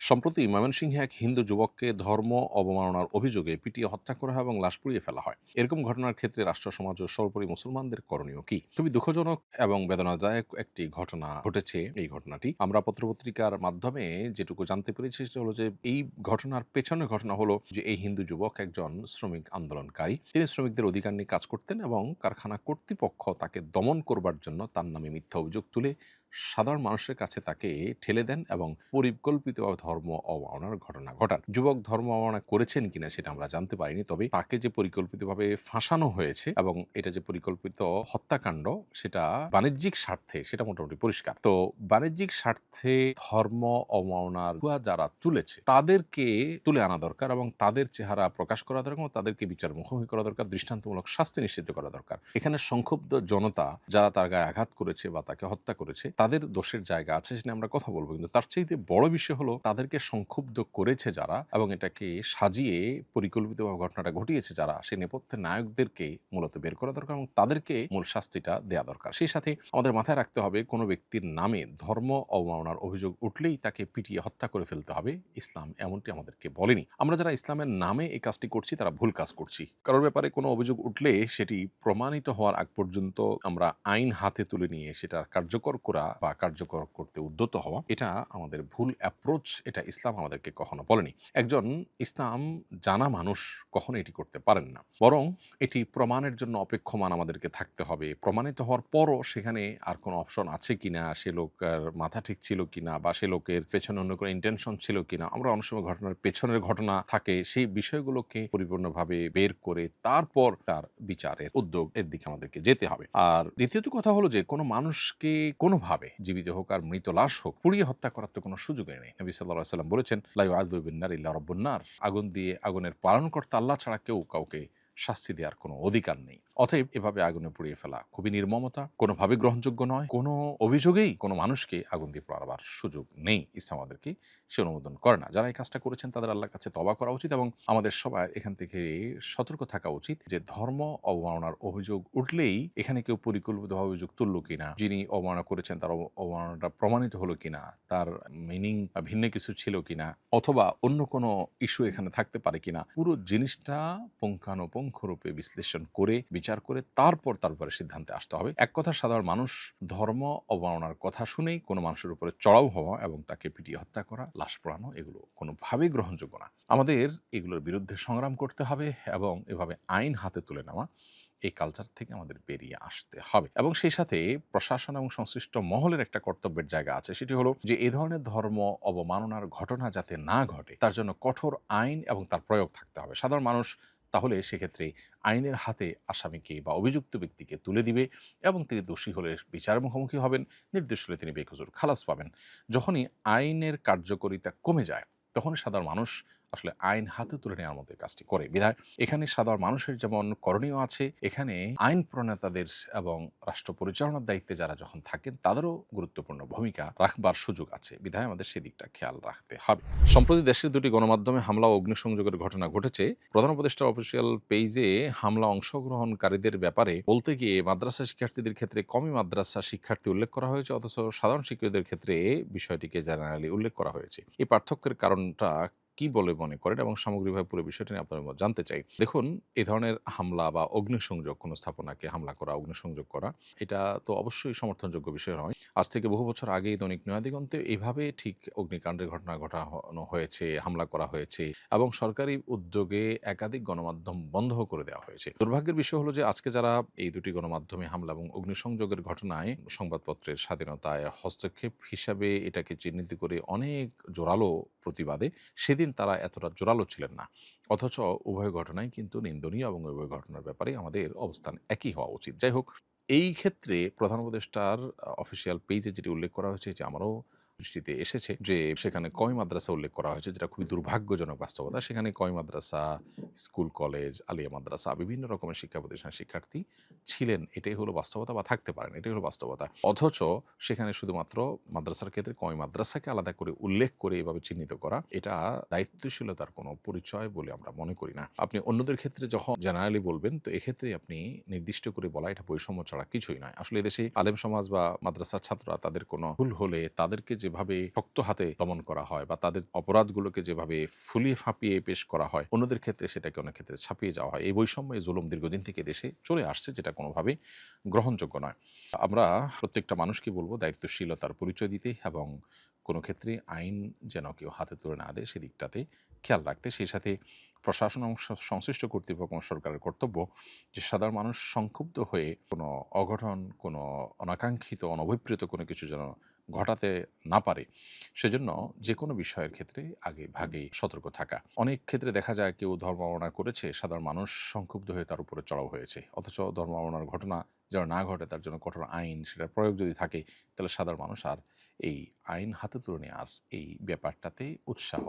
সম্প্রতি ময়মনসিংহে এক হিন্দু যুবককে ধর্ম অবমাননার অভিযোগে পিটিয়ে হত্যা করা হয় এবং লাশ পুড়িয়ে ফেলা হয়। এরকম ঘটনার ক্ষেত্রে রাষ্ট্র সমাজ ও সর্বোপরি মুসলমানদের করণীয় কি? খুবই দুঃখজনক এবং বেদনাদায়ক একটি ঘটনা ঘটেছে। এই ঘটনাটি আমরা পত্রপত্রিকার মাধ্যমে যেটুকু জানতে পেরেছি সেটা হলো যে এই ঘটনার পেছনের ঘটনা হলো যে এই হিন্দু যুবক একজন শ্রমিক আন্দোলনকারী। তিনি শ্রমিকদের অধিকার নিয়ে কাজ করতেন এবং কারখানা কর্তৃপক্ষ তাকে দমন করবার জন্য তার নামে মিথ্যা অভিযোগ তুলে সাধারণ মানুষের কাছে তাকে ঠেলে দেন এবং পরিকল্পিতভাবে ধর্ম অবমাননার ঘটনা ঘটান। যুবক ধর্ম অবমাননা করেছেন কিনা সেটা আমরা জানতে পারিনি, তবে তাকে যে পরিকল্পিতভাবে ফাঁসানো হয়েছে এবং এটা যে পরিকল্পিত হত্যাকাণ্ড সেটা বাণিজ্যিক স্বার্থে সেটা মোটামুটি পরিষ্কার। তো বাণিজ্যিক স্বার্থে ধর্ম অবমাননার ভুয়া যারা তুলেছে তাদেরকে তুলে আনা দরকার এবং তাদের চেহারা প্রকাশ করা দরকার এবং তাদেরকে বিচার মুখোমুখি করা দরকার, দৃষ্টান্তমূলক শাস্তি নিশ্চিত করা দরকার। এখানে সংক্ষুব্ধ জনতা যারা তার গায়ে আঘাত করেছে বা তাকে হত্যা করেছে তাদের দোষের জায়গা আছে, সেটা আমরা কথা বলবো, কিন্তু তার চাইতে বড় বিষয় হলো তাদেরকে সংক্ষুব্ধ করেছে যারা এবং এটাকে সাজিয়ে পরিকল্পিতভাবে ঘটনাটা ঘটিয়েছে যারা, সেই নেপথ্যের নায়কদেরকে মূলত বের করা দরকার এবং তাদেরকে মূল শাস্তিটা দেয়া দরকার। সেই সাথে আমাদের মাথায় রাখতে হবে কোনো ব্যক্তির নামে ধর্ম অবমাননার অভিযোগ উঠলেই তাকে পিটিয়ে হত্যা করে ফেলতে হবে, ইসলাম এমনটি আমাদেরকে বলেনি। আমরা যারা ইসলামের নামে এই কাজটি করছি তারা ভুল কাজ করছি। কারোর ব্যাপারে কোনো অভিযোগ উঠলে সেটি প্রমাণিত হওয়ার আগ পর্যন্ত আমরা আইন হাতে তুলে নিয়ে সেটা কার্যকর করা বা কার্যকর করতে উদ্যত হওয়া, এটা আমাদের ভুল অ্যাপ্রোচ। এটা ইসলাম আমাদেরকে কখনো বলেনি। একজন ইসলাম জানা মানুষ কখনো এটি করতে পারেন না, বরং এটি প্রমাণের জন্য অপেক্ষমান আমাদেরকে থাকতে হবে। প্রমাণিত হওয়ার পরও সেখানে আর কোনো অপশন আছে কিনা, সে লোকের মাথা ঠিক ছিল কিনা বা সে লোকের পেছনে অন্য কোনো ইন্টেনশন ছিল কিনা, আমরা অনেক সময় ঘটনার পেছনের ঘটনা থাকে সেই বিষয়গুলোকে পরিপূর্ণভাবে বের করে তারপর তার বিচারের উদ্যোগ এর দিকে আমাদেরকে যেতে হবে। আর দ্বিতীয়ত কথা হলো যে কোনো মানুষকে কোনোভাবে জীবিত হোক আর মৃত লাশ হোক পুড়িয়ে হত্যা করার তো কোনো সুযোগই নেই। নবী সাল্লাল্লাহু আলাইহি ওয়াসাল্লাম বলেছেন, লা ইউআযযিবু বিন-নার ইল্লা রাব্বুন নার, আগুন দিয়ে আগুনের পালনকর্তা আল্লাহ ছাড়া কেউ কাউকে শাস্তি দেওয়ার কোনো অধিকার নেই। অতএব এভাবে আগুনে পুড়িয়ে ফেলা খুবই নির্মমতা, কোনোভাবে গ্রহণযোগ্য নয়। কোনো অভিযোগেই কোনো মানুষকে আগুন দিয়ে পোড়াবার সুযোগ নেই। ইসলাম আমাদেরকে সে অনুমোদন করে না। যারা এই কাজটা করেছেন তাদের আল্লাহর কাছে তওবা করা উচিত এবং আমাদের সবার এখান থেকে সতর্ক থাকা উচিত যে ধর্ম অবমাননার অভিযোগ উঠলেই এখানে কেউ পরিকল্পিতভাবে অভিযোগ তুলল কিনা, যিনি অবমাননা করেছেন তার অবমাননাটা প্রমাণিত হলো কিনা, তার মিনিং ভিন্ন কিছু ছিল কিনা, অথবা অন্য কোনো ইস্যু এখানে থাকতে পারে কিনা, পুরো জিনিসটা পুঙ্খানুপুঙ্খরূপে বিশ্লেষণ করে বিচার করে তারপর তারপরে সিদ্ধান্তে আসতে হবে। এক কথা, সাধারণ মানুষ ধর্ম অবমাননার কথা শুনেই কোনো মানুষের উপরে চড়াও হওয়া এবং তাকে পিটিয়ে হত্যা করা, লাশ পোড়ানো, এগুলো কোনোভাবেই গ্রহণযোগ্য না। আমাদের এগুলোর বিরুদ্ধে সংগ্রাম করতে হবে এবং এভাবে আইন হাতে তুলে নেওয়া, এই কালচার থেকে আমাদের বেরিয়ে আসতে হবে। এবং সেই সাথে প্রশাসন এবং সংশ্লিষ্ট মহলের একটা কর্তব্যের জায়গা আছে, সেটি হলো যে এই ধরনের ধর্ম অবমাননার ঘটনা যাতে না ঘটে তার জন্য কঠোর আইন এবং তার প্রয়োগ থাকতে হবে। সাধারণ মানুষ তাহলে সেক্ষেত্রে আইনের হাতে আসামিকে বা অভিযুক্ত ব্যক্তিকে তুলে দিবে এবং তিনি দোষী হলে বিচারের মুখোমুখি হবেন, নির্দোষ হলে তিনি বেকসুর খালাস পাবেন। যখনই আইনের কার্যকারিতা কমে যায় তখনই সাধারণ মানুষ আসলে আইন হাতে তুলে নেওয়ার মতো কাজটি করে। বিধায় এখানে সাধারণ মানুষের যেমন করণীয় আছে, এখানে আইন প্রণেতাদের এবং রাষ্ট্র পরিচালনার দায়িত্বে যারা যখন থাকেন তাদেরও গুরুত্বপূর্ণ ভূমিকা রাখবার সুযোগ আছে। বিধায় আমাদের সেদিকটা খেয়াল রাখতে হবে। সম্প্রতি দেশের দুটি গণমাধ্যমে হামলা ও অগ্নিসংযোগের ঘটনা ঘটেছে। প্রধান উপদেষ্টার অফিসিয়াল পেজে হামলা অংশগ্রহণকারীদের ব্যাপারে বলতে গিয়ে মাদ্রাসা শিক্ষার্থীদের ক্ষেত্রে কমি মাদ্রাসা শিক্ষার্থী উল্লেখ করা হয়েছে, অথচ সাধারণ শিক্ষার্থীদের ক্ষেত্রে বিষয়টিকে জেনারেলি উল্লেখ করা হয়েছে। এই পার্থক্যের কারণটা কি বলে মনে করেন এবং সামগ্রিকভাবে পুরো বিষয়টি নিয়ে আপনার মত জানতে চাই। দেখুন, এ ধরনের হামলা বা অগ্নিসংযোগ, কোনো স্থাপনাকে হামলা করা, অগ্নিসংযোগ করা, এটা তো অবশ্যই সমর্থনযোগ্য বিষয় নয়। আজ থেকে বহু বছর আগেই দৈনিক নয়াদিগন্তে এভাবে ঠিক অগ্নিকাণ্ডের ঘটনা ঘটানো হয়েছে, হামলা করা হয়েছে এবং সরকারি উদ্যোগে একাধিক গণমাধ্যম বন্ধ করে দেওয়া হয়েছে। দুর্ভাগ্যের বিষয় হলো যে আজকে যারা এই দুটি গণমাধ্যমে হামলা এবং অগ্নিসংযোগের ঘটনায় সংবাদপত্রের স্বাধীনতায় হস্তক্ষেপ হিসাবে এটাকে চিহ্নিত করে অনেক জোরালো প্রতিবাদে, সেদিন তারা এতটা জোরালো ছিলেন না। অথচ উভয় ঘটনাই কিন্তু নিন্দনীয় এবং উভয় ঘটনার ব্যাপারে আমাদের অবস্থান একই হওয়া উচিত। যাই হোক, এই ক্ষেত্রে প্রধান উপদেষ্টার অফিসিয়াল পেজে যেটি উল্লেখ করা হয়েছে যে আমারও দৃষ্টিতে এসেছে যে সেখানে কওমি মাদ্রাসা উল্লেখ করা হয়েছে, যেটা খুবই দুর্ভাগ্যজনক বাস্তবতা। সেখানে কওমি মাদ্রাসা, স্কুল, কলেজ, আলিয়া মাদ্রাসা, বিভিন্ন রকমের শিক্ষা প্রতিষ্ঠানের শিক্ষার্থী ছিলেন। এটাই হলো বাস্তবতা, বা থাকতে পারেন, এটাই হলো বাস্তবতা। অথচ সেখানে শুধুমাত্র মাদ্রাসার ক্ষেত্রে কওমি মাদ্রাসাকে আলাদা করে উল্লেখ করে এভাবে চিহ্নিত করা, এটা দায়িত্বশীলতার কোনো পরিচয় বলে আমরা মনে করি না। আপনি অন্যদের ক্ষেত্রে যখন জেনারেলি বলবেন, তো এক্ষেত্রে আপনি নির্দিষ্ট করে বলা এটা বৈষম্য ছাড়া কিছুই নয়। আসলে এদেশে আলেম সমাজ বা মাদ্রাসার ছাত্ররা তাদের কোনো ভুল হলে তাদেরকে যে যেভাবে শক্ত হাতে দমন করা হয় বা তাদের অপরাধগুলোকে যেভাবে ফুলিয়ে ফাঁপিয়ে পেশ করা হয়, অন্যদের ক্ষেত্রে সেটাকে অনেক ক্ষেত্রে ছাপিয়ে যাওয়া হয়। এই বৈষম্য, এই জুলুম দীর্ঘদিন থেকে দেশে চলে আসছে, যেটা কোনোভাবেই গ্রহণযোগ্য নয়। আমরা প্রত্যেকটা মানুষকে বলব দায়িত্বশীলতার পরিচয় দিতে এবং কোনো ক্ষেত্রে আইন যেন কেউ হাতে তুলে না দেয় সেদিকটাতে খেয়াল রাখতে। সেই সাথে প্রশাসন এবং সংশ্লিষ্ট কর্তৃপক্ষ এবং সরকারের কর্তব্য যে সাধারণ মানুষ সংক্ষুব্ধ হয়ে কোনো অঘটন, কোনো অনাকাঙ্ক্ষিত, অনভিপ্রেত কোনো কিছু যেন ঘটাতে না পারে, সেজন্য যেকোনো বিষয়ের ক্ষেত্রে আগে ভাগেই সতর্ক থাকা। অনেক ক্ষেত্রে দেখা যায় কেউ ধর্ম অবমাননা করেছে, সাধারণ মানুষ সংক্ষুব্ধ হয়ে তার উপরে চড়াও হয়েছে। অথচ ধর্ম অবমাননার ঘটনা যেন না ঘটে তার জন্য কঠোর আইন, সেটার প্রয়োগ যদি থাকে, তাহলে সাধারণ মানুষ আর এই আইন হাতে তুলে নেওয়ার এই ব্যাপারটাতে উৎসাহ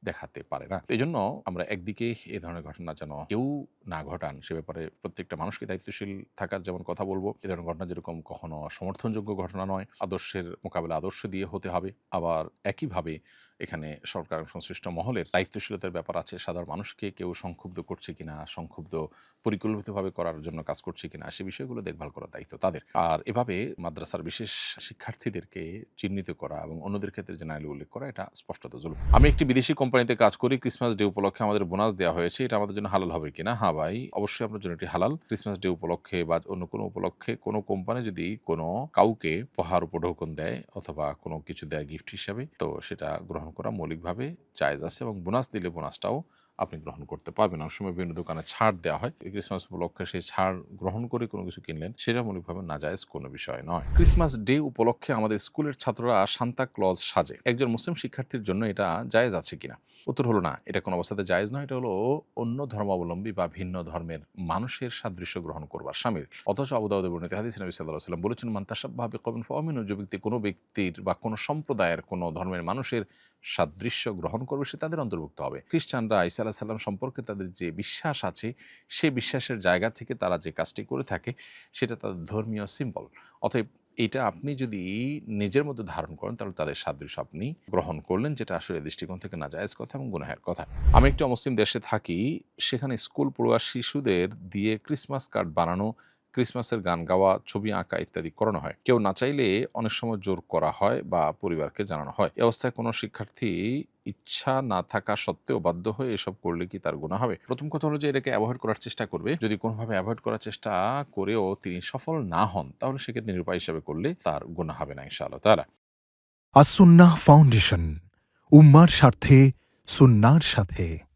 দেখাতে পারে না। এজন্য আমরা একদিকে এ ধরনের ঘটনা যেন কেউ না ঘটান, সে ব্যাপারে প্রত্যেকটা মানুষকে দায়িত্বশীল থাকার যেমন কথা বলবো। এ ধরনের ঘটনা যেরকম কখনো সমর্থনযোগ্য ঘটনা নয়, আদর্শের মোকাবেলা আদর্শ দিয়ে হতে হবে। আবার একইভাবে এখানে সরকার সংশ্লিষ্ট মহলের দায়িত্বশীলতার ব্যাপার আছে। সাধারণ মানুষকে কেউ সংক্ষুব্ধ করছে কিনা, সংক্ষুব্ধ পরিকল্পিতভাবে করার জন্য কাজ করছে কিনা, সে বিষয়গুলো দেখভাল করার দায়িত্ব তাদের। আর এভাবে মাদ্রাসার বিশেষ শিক্ষার্থীদেরকে চিহ্নিত করা এবং অন্যদের ক্ষেত্রে জেনারেলি উল্লেখ করা, এটা স্পষ্টত জুলুম। আমি একটি বিদেশি কোম্পানিতে কাজ করি। ক্রিসমাস ডে উপলক্ষে আমাদের বোনাস দেওয়া হয়েছে। এটা আমাদের জন্য হালাল হবে কিনা? হ্যাঁ ভাই, অবশ্যই আপনার জন্য এটি হালাল। ক্রিসমাস ডে উপলক্ষে বা অন্য কোনো উপলক্ষে কোনো কোম্পানি যদি কোনো কাউকে উপহার উপঢৌকন দেয় অথবা কোনো কিছু দেয় গিফট হিসাবে, তো সেটা গ্রহণ করা মৌলিকভাবে জায়েজ আছে এবং বোনাস দিলে বোনাসটাও আপনি গ্রহণ করতে পারবেন। অনেক সময় বিভিন্ন দোকানে ছাড় দেওয়া হয়। ক্রিসমাস উপলক্ষে সেই ছাড় গ্রহণ করে কোনো কিছু কিনলেন, সেটা মৌলিকভাবে নাজায়েজ কোনো বিষয় নয়। ক্রিসমাস ডে উপলক্ষে আমাদের স্কুলের ছাত্ররা সান্তা ক্লজ সাজে। একজন মুসলিম শিক্ষার্থীর জন্য এটা জায়েজ আছে কিনা? উত্তর হলো না, এটা কোনো অবস্থাতে জায়েজ নয়। এটা হলো অন্য ধর্মাবলম্বী বা ভিন্ন ধর্মের মানুষের সাদৃশ্য গ্রহণ করবার শামিল। অথচ আবু দাউদে বর্ণিত হাদিসে নবী সাল্লাল্লাহু আলাইহি ওয়াসাল্লাম বলেছেন, মান তাশাব্বাহা বিকওমিন ফাহুয়া যে ব্যক্তি কোনো ব্যক্তির বা কোনো সম্প্রদায়ের কোনো ধর্মের মানুষের সাদৃশ্য গ্রহণ করবে, সে তাদের অন্তর্ভুক্ত হবে। খ্রিস্টানরা ঈসা আলাইহিস সালাম সম্পর্কে তাদের যে বিশ্বাস আছে, সেই বিশ্বাসের জায়গা থেকে তারা যে কাজটি করে থাকে, সেটা তাদের ধর্মীয় সিম্বল। অতএব এটা আপনি যদি নিজের মধ্যে ধারণ করেন, তাহলে তাদের সাদৃশ্য আপনি গ্রহণ করলেন, যেটা আসলে দৃষ্টিকোণ থেকে নাজায়েজ কথা এবং গুনাহের কথা। আমি একটি অমুসলিম দেশে থাকি। সেখানে স্কুল পড়ুয়া শিশুদের দিয়ে ক্রিসমাস কার্ড বানানো, ক্রিসমাসের গান গাওয়া, ছবি আঁকা ইত্যাদি করানো হয়। কেউ না চাইলে অনেক সময় জোর করা হয় বা পরিবারকে জানানো হয়। এ অবস্থায় কোনো শিক্ষার্থী ইচ্ছা না থাকা সত্ত্বেও বাধ্য হয়ে এসব করলে কি তার গুনাহ হবে? প্রথম কথা হলো যে এটাকে অ্যাভয়েড করার চেষ্টা করবে। যদি কোনোভাবে অ্যাভয়েড করার চেষ্টা করেও তিনি সফল না হন, তাহলে সেক্ষেত্রে নিরুপায় হিসেবে করলে তার গুনাহ হবে না ইনশাআল্লাহ তাআলা। আস-সুন্নাহ ফাউন্ডেশন, উম্মার স্বার্থে সুন্নাহর সাথে।